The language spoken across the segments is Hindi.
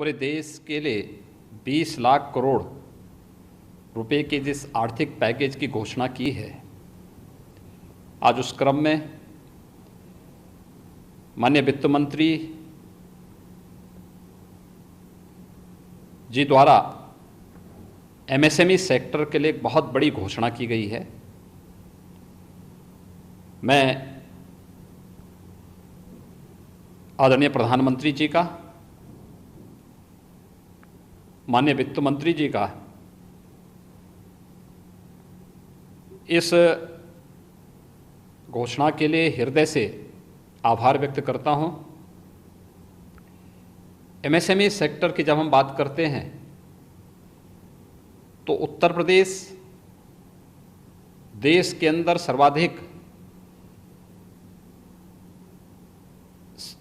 पूरे देश के लिए 20 लाख करोड़ रुपए के जिस आर्थिक पैकेज की घोषणा की है, आज उस क्रम में माननीय वित्त मंत्री जी द्वारा एमएसएमई सेक्टर के लिए एक बहुत बड़ी घोषणा की गई है। मैं आदरणीय प्रधानमंत्री जी का, माननीय वित्त मंत्री जी का इस घोषणा के लिए हृदय से आभार व्यक्त करता हूं। एमएसएमई सेक्टर की जब हम बात करते हैं तो उत्तर प्रदेश देश के अंदर सर्वाधिक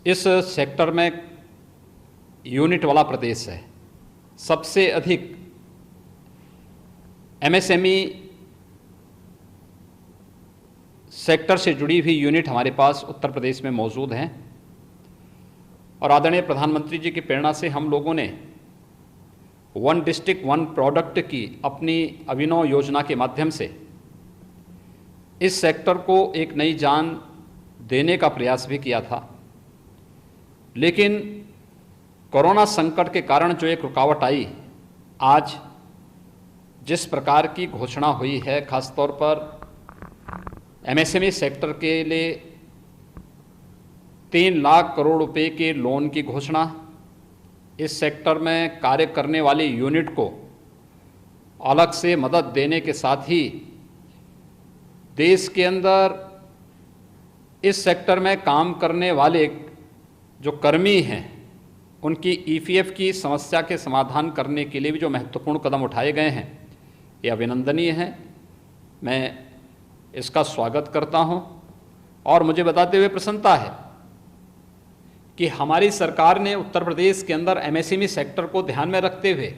इस सेक्टर में यूनिट वाला प्रदेश है। सबसे अधिक एमएसएमई सेक्टर से जुड़ी हुई यूनिट हमारे पास उत्तर प्रदेश में मौजूद हैं और आदरणीय प्रधानमंत्री जी की प्रेरणा से हम लोगों ने वन डिस्ट्रिक्ट वन प्रोडक्ट की अपनी अभिनव योजना के माध्यम से इस सेक्टर को एक नई जान देने का प्रयास भी किया था। लेकिन कोरोना संकट के कारण जो एक रुकावट आई, आज जिस प्रकार की घोषणा हुई है, खासतौर पर एमएसएमई सेक्टर के लिए 3 लाख करोड़ रुपए के लोन की घोषणा, इस सेक्टर में कार्य करने वाली यूनिट को अलग से मदद देने के साथ ही देश के अंदर इस सेक्टर में काम करने वाले जो कर्मी हैं उनकी ईपीएफ की समस्या के समाधान करने के लिए भी जो महत्वपूर्ण कदम उठाए गए हैं, ये अभिनंदनीय हैं। मैं इसका स्वागत करता हूं और मुझे बताते हुए प्रसन्नता है कि हमारी सरकार ने उत्तर प्रदेश के अंदर एमएसएमई सेक्टर को ध्यान में रखते हुए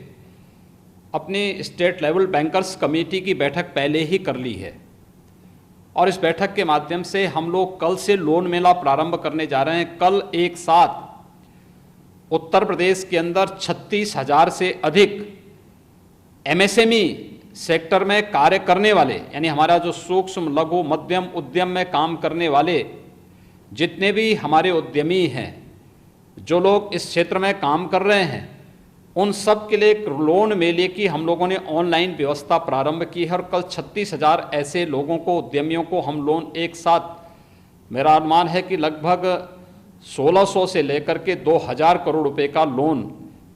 अपनी स्टेट लेवल बैंकर्स कमेटी की बैठक पहले ही कर ली है और इस बैठक के माध्यम से हम लोग कल से लोन मेला प्रारंभ करने जा रहे हैं। कल एक साथ उत्तर प्रदेश के अंदर 36,000 से अधिक एमएसएमई सेक्टर में कार्य करने वाले, यानी हमारा जो सूक्ष्म लघु मध्यम उद्यम में काम करने वाले जितने भी हमारे उद्यमी हैं, जो लोग इस क्षेत्र में काम कर रहे हैं, उन सब के लिए एक लोन मेले की हम लोगों ने ऑनलाइन व्यवस्था प्रारंभ की है और कल 36,000 ऐसे लोगों को, उद्यमियों को हम लोन एक साथ, मेरा अनुमान है कि लगभग 1600 से लेकर के 2000 करोड़ रुपए का लोन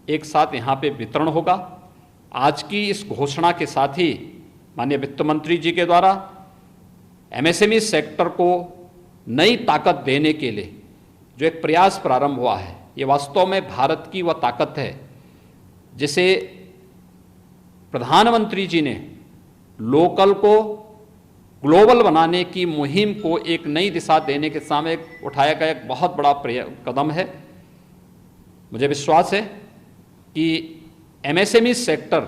एक साथ यहाँ पे वितरण होगा। आज की इस घोषणा के साथ ही माननीय वित्त मंत्री जी के द्वारा एमएसएमई सेक्टर को नई ताकत देने के लिए जो एक प्रयास प्रारंभ हुआ है, ये वास्तव में भारत की वह ताकत है जिसे प्रधानमंत्री जी ने लोकल को ग्लोबल बनाने की मुहिम को एक नई दिशा देने के सामने उठाया गया एक बहुत बड़ा कदम है। मुझे विश्वास है कि एमएसएमई सेक्टर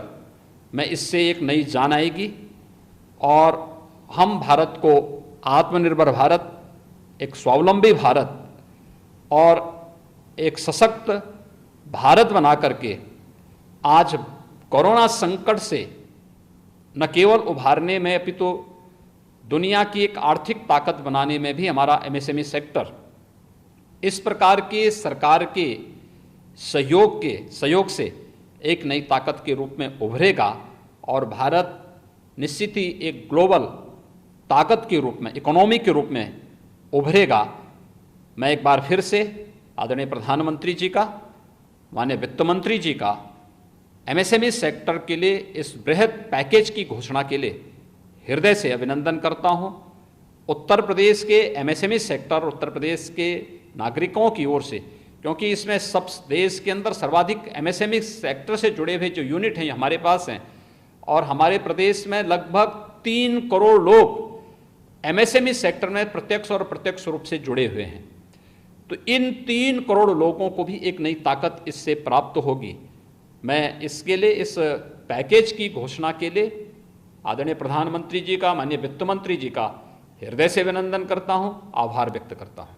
में इससे एक नई जान आएगी और हम भारत को आत्मनिर्भर भारत, एक स्वावलंबी भारत और एक सशक्त भारत बना करके आज कोरोना संकट से न केवल उभारने में अपितु दुनिया की एक आर्थिक ताकत बनाने में भी हमारा एमएसएमई सेक्टर इस प्रकार के सरकार के सहयोग से एक नई ताकत के रूप में उभरेगा और भारत निश्चित ही एक ग्लोबल ताकत के रूप में, इकोनॉमी के रूप में उभरेगा। मैं एक बार फिर से आदरणीय प्रधानमंत्री जी का, माननीय वित्त मंत्री जी का एमएसएमई सेक्टर के लिए इस बृहद पैकेज की घोषणा के लिए हृदय से अभिनंदन करता हूं। उत्तर प्रदेश के एमएसएमई सेक्टर, उत्तर प्रदेश के नागरिकों की ओर से, क्योंकि इसमें सब देश के अंदर सर्वाधिक एमएसएमई सेक्टर से जुड़े हुए जो यूनिट हैं हमारे पास हैं और हमारे प्रदेश में लगभग 3 करोड़ लोग एमएसएमई सेक्टर में प्रत्यक्ष और अप्रत्यक्ष रूप से जुड़े हुए हैं। तो इन 3 करोड़ लोगों को भी एक नई ताकत इससे प्राप्त होगी। मैं इसके लिए, इस पैकेज की घोषणा के लिए आदरणीय प्रधानमंत्री जी का, माननीय वित्त मंत्री जी का हृदय से अभिनंदन करता हूं, आभार व्यक्त करता हूं।